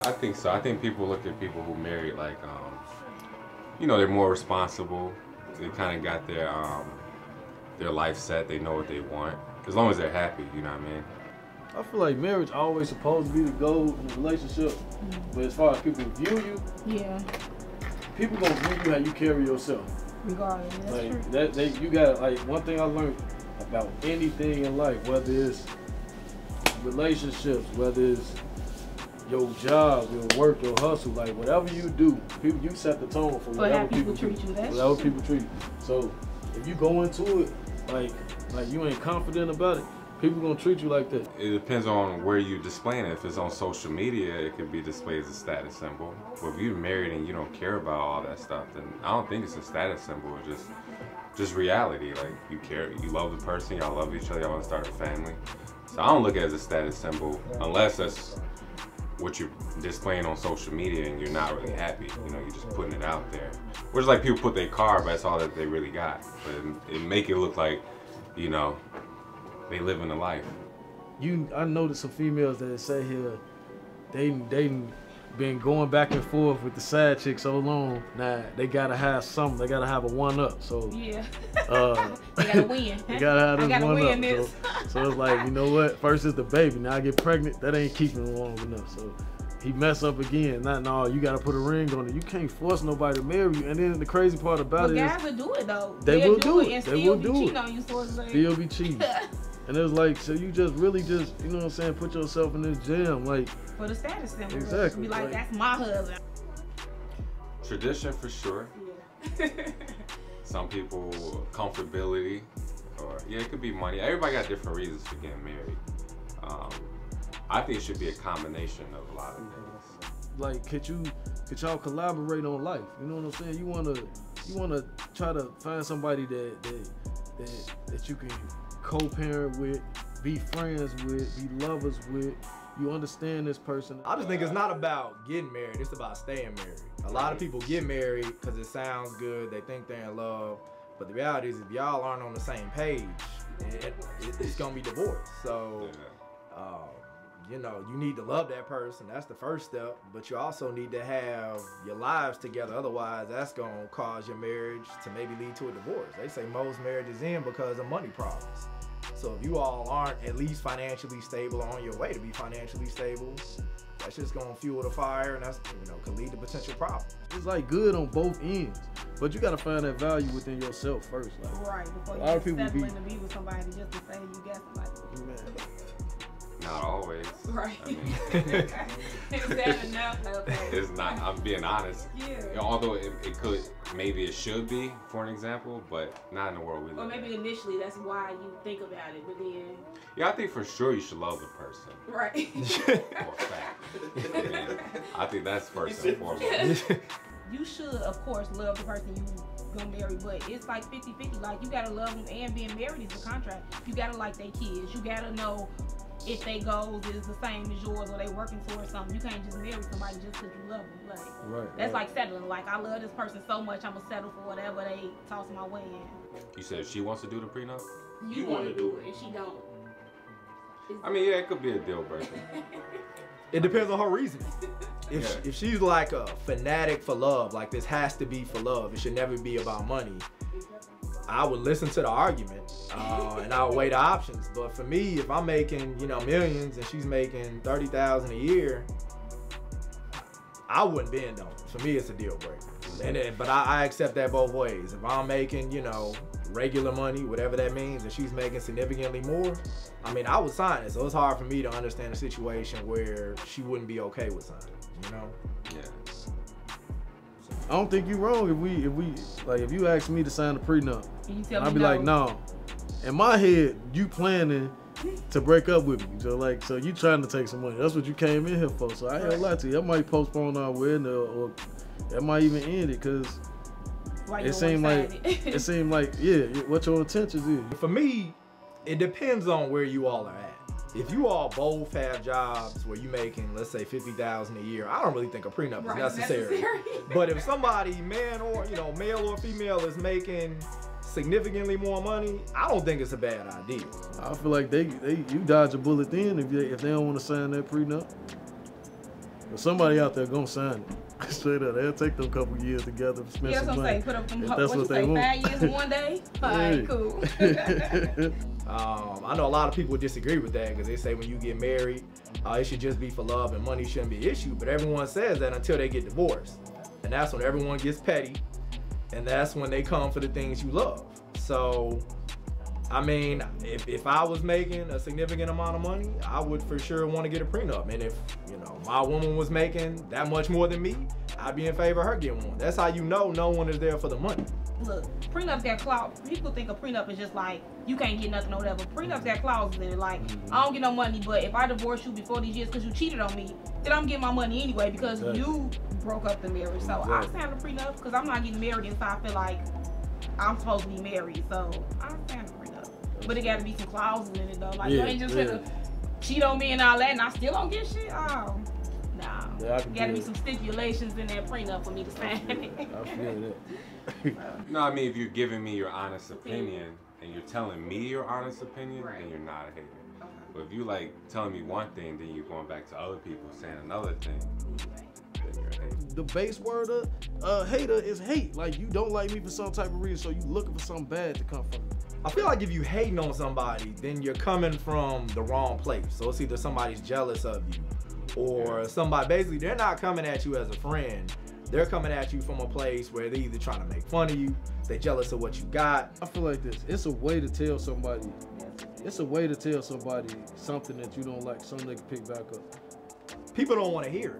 I think so. I think people look at people who married like, you know, they're more responsible. They kind of got their life set. They know what they want. As long as they're happy, you know what I mean? I feel like marriage always supposed to be the goal in a relationship, but as far as people view you, yeah, people gonna view you how you carry yourself. Regardless, that's like true. You gotta, like, one thing I learned about anything in life, whether it's relationships, whether it's your job, your work, your hustle, like whatever you do, you set the tone for whatever people treat you. Whatever people treat you. So if you go into it like you ain't confident about it, people gonna treat you like that. It depends on where you displaying it. If it's on social media, it could be displayed as a status symbol. But if you're married and you don't care about all that stuff, then I don't think it's a status symbol. It's just reality. Like, you care, you love the person, y'all love each other, y'all want to start a family. So I don't look at it as a status symbol unless that's what you're displaying on social media and you're not really happy. You know, you're just putting it out there. Whereas like people put their car, but that's all that they really got. But it make it look like, you know, they living a life. I noticed some females that say here, they been going back and forth with the side chick so long. Now they gotta have something. They gotta have a one up. So yeah, they gotta win. They gotta have this one win up. This. So it's like, you know what? First is the baby. Now I get pregnant. That ain't keeping him long enough. So he mess up again. No, you gotta put a ring on it. You can't force nobody to marry you. And then the crazy part about it is, guys will do it though. They will do it. And they will do it. Cheating on you, so it's like, still be cheating. And it was like, so you just really just, you know what I'm saying, put yourself in this jam, like. For the status symbol. Exactly. Be like, that's my husband. Tradition for sure. Yeah. Some people, comfortability, or yeah, it could be money. Everybody got different reasons for getting married. I think it should be a combination of a lot of things. Like, could y'all collaborate on life? You know what I'm saying? You wanna try to find somebody that you can co-parent with, be friends with, be lovers with. You understand this person. I just think it's not about getting married, it's about staying married. A lot of people get married because it sounds good, they think they're in love, but the reality is if y'all aren't on the same page, it's gonna be divorce. So, you know, you need to love that person, that's the first step, but you also need to have your lives together, otherwise that's gonna cause your marriage to maybe lead to a divorce. They say most marriages end because of money problems. So if you all aren't at least financially stable or on your way to be financially stable, that's just gonna fuel the fire, and that's, you know, could lead to potential problems. It's like good on both ends, but you gotta find that value within yourself first. Like, right, before a lot of you people settling to be with somebody just to say you got somebody. Man. Not always. Right. I mean, Is that enough? Okay. it's not. I'm being honest. Yeah. Although it could, maybe it should be, for an example, but not in the world we live in. Or maybe initially that's why you think about it, but then. Yeah, I think for sure you should love the person. Right. For a fact. I mean, I think that's first and foremost. You should, of course, love the person you gonna marry, but it's like 50-50. Like, you gotta love them, and being married is a contract. You gotta like their kids. You gotta know if their goals is the same as yours or they working towards something. You can't just marry somebody just because you love them. Like, right, that's like settling. Like, I love this person so much, I'm gonna settle for whatever they toss my way in. You said if she wants to do the prenup? You want to do it, and she don't. I mean, yeah, it could be a deal breaker. It depends on her reasoning. If she's like a fanatic for love, like this has to be for love, it should never be about money, I would listen to the argument and I would weigh the options. But for me, if I'm making, you know, millions and she's making $30,000 a year, I wouldn't bend on it. For me, it's a deal breaker. But I accept that both ways. If I'm making, you know, regular money, whatever that means, and she's making significantly more, I mean, I would sign it. So it's hard for me to understand a situation where she wouldn't be okay with signing, you know? Yeah. I don't think you're wrong if you ask me to sign a prenup, I'd be like, no. In my head, you planning to break up with me. So you trying to take some money. That's what you came in here for. So I ain't gonna lie to you. I might postpone our wedding or that might even end it, because it seemed like, yeah, what your intentions is. For me, it depends on where you all are at. If you all both have jobs where you making, let's say, $50,000 a year, I don't really think a prenup is necessary. But if somebody, man or, you know, male or female, is making significantly more money, I don't think it's a bad idea. I feel like you dodge a bullet then if they don't want to sign that prenup. But somebody out there gonna sign it. Straight up, they'll take them couple years together, spend Yeah, some so money. say put up them. If What that's you what they say? want. 5 years in one day. All right, cool. I know a lot of people disagree with that because they say when you get married, it should just be for love and money shouldn't be an issue. But everyone says that until they get divorced. And that's when everyone gets petty. And that's when they come for the things you love. So, I mean, if I was making a significant amount of money, I would for sure want to get a prenup. And if, you know, my woman was making that much more than me, I'd be in favor of her getting one. That's how you know no one is there for the money. Look, prenups got clause. People think a prenup is just like you can't get nothing or whatever. Prenups got clauses in it. Like I don't get no money, but if I divorce you before these years because you cheated on me, then I'm getting my money anyway because you broke up the marriage. So I signed a prenup because I'm not getting married until I feel like I'm supposed to be married. So I signed a prenup, but it got to be some clauses in it though. Like you ain't just gonna cheat on me and all that, and I still don't get shit. Oh. Nah, gotta be some stipulations in that prenup for me to sign it. I feel that. No, I mean, if you're giving me your honest opinion and you're telling me your honest opinion, then you're not a hater. But if you like telling me one thing, then you're going back to other people saying another thing, then you're a hater. The base word of hater is hate. Like you don't like me for some type of reason, so you looking for something bad to come from me. I feel like if you hating on somebody, then you're coming from the wrong place. So it's either somebody's jealous of you or somebody, basically they're not coming at you as a friend. They're coming at you from a place where they're either trying to make fun of you, they're jealous of what you got. I feel like this. It's a way to tell somebody. It's a way to tell somebody something that you don't like, something they can pick back up. People don't want to hear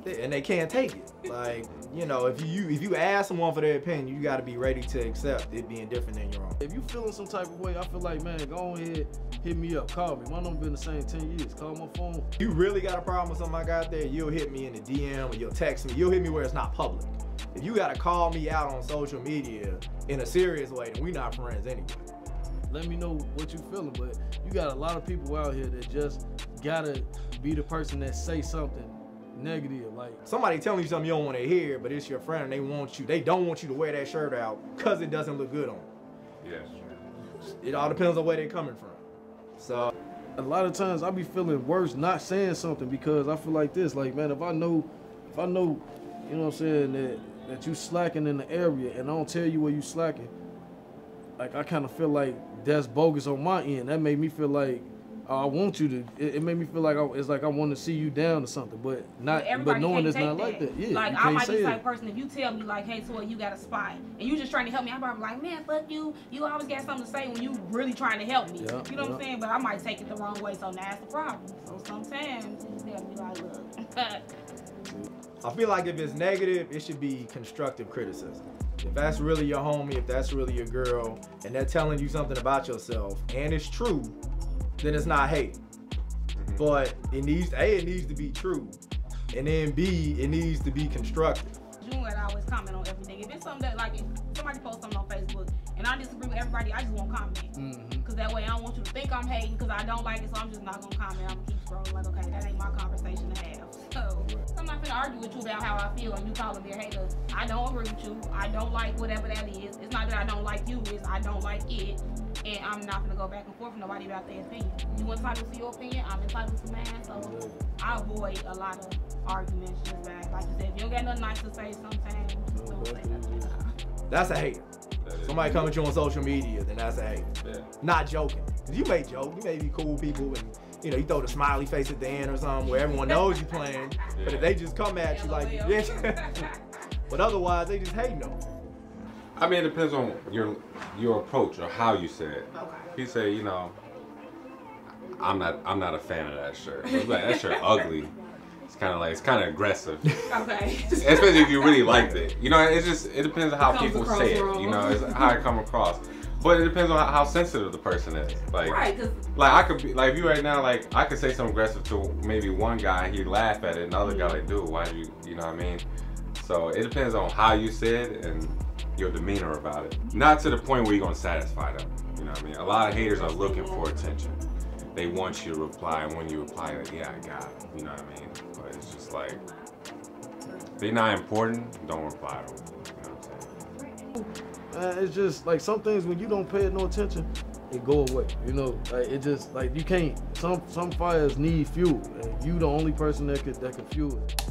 it, and they can't take it. Like, you know, if you ask someone for their opinion, you got to be ready to accept it being different than your own. If you feeling some type of way, I feel like, man, go ahead, hit me up, call me. My number been the same 10 years. Call my phone. You really got a problem with something I got there, you'll hit me in the DM or you'll text me. You'll hit me where it's not public. If you got to call me out on social media in a serious way, then we not friends anyway. Let me know what you feeling, but you got a lot of people out here that just gotta be the person that say something negative. Like somebody telling you something you don't want to hear, but it's your friend and they don't want you to wear that shirt out because it doesn't look good on you. Yeah. It all depends on where they're coming from. So a lot of times I be feeling worse not saying something because I feel like this, like, man, if I know, you know what I'm saying, that you slacking in the area and I don't tell you where you slacking, like I kind of feel like that's bogus on my end. That made me feel like I want you to. It made me feel like it's like I want to see you down or something, but not. But knowing it's not like that. Yeah, like I might be the type of person. If you tell me like, "Hey, Toy, you got a spot," and you just trying to help me, I'm probably like, "Man, fuck you. You always got something to say when you really trying to help me." You know what I'm saying? But I might take it the wrong way, so now that's the problem. So sometimes you just gotta be like, "Look." I feel like if it's negative, it should be constructive criticism. If that's really your homie, if that's really your girl, and they're telling you something about yourself, and it's true, then it's not hate. But it needs to be true, and then B, it needs to be constructive. You would always comment on everything. If it's something that, like, if somebody posts something on Facebook and I disagree with everybody, I just won't comment. Because that way I don't want you to think I'm hating because I don't like it, so I'm just not going to comment. I'm going to keep scrolling like, okay, that ain't my conversation to have. So I'm not going to argue with you about how I feel and you calling me a hater. I don't agree with you. I don't like whatever that is. It's not that I don't like you, it's I don't like it. And I'm not going to go back and forth with nobody about their opinion. You entitled to your opinion, I'm entitled to mine. So I avoid a lot of arguments just back. Like you said, if you don't got nothing nice to say sometimes, don't say nothing. That's a hater. Somebody coming at you on social media, then that's a hater. Yeah. Not joking. Cause you may joke, you may be cool people, and you know you throw the smiley face at the end or something where everyone knows you playing. But if they just come at you like, but otherwise they just hating on you. I mean, it depends on your approach or how you say it. Okay. If you say, you know, I'm not a fan of that shirt. Like, that shirt ugly. It's kind of aggressive. Okay. Especially if you really liked it. You know, it depends on how Comes people across say it. wrong. You know, it's how it come across. But it depends on how sensitive the person is. Like, Right, 'cause like I could be like if you right now, like I could say something aggressive to maybe one guy, he'd laugh at it, and the other guy like, dude, why do you know what I mean? So it depends on how you said it and your demeanor about it. Not to the point where you're gonna satisfy them. You know what I mean? A lot of haters are looking for attention. They want you to reply, and when you reply, like, yeah, I got it. You know what I mean? But it's just like, if they're not important, don't reply to them. You know what I'm saying? It's just like some things when you don't pay it no attention, it go away. You know, like it just like you can't. Some fires need fuel, and you the only person that could fuel it.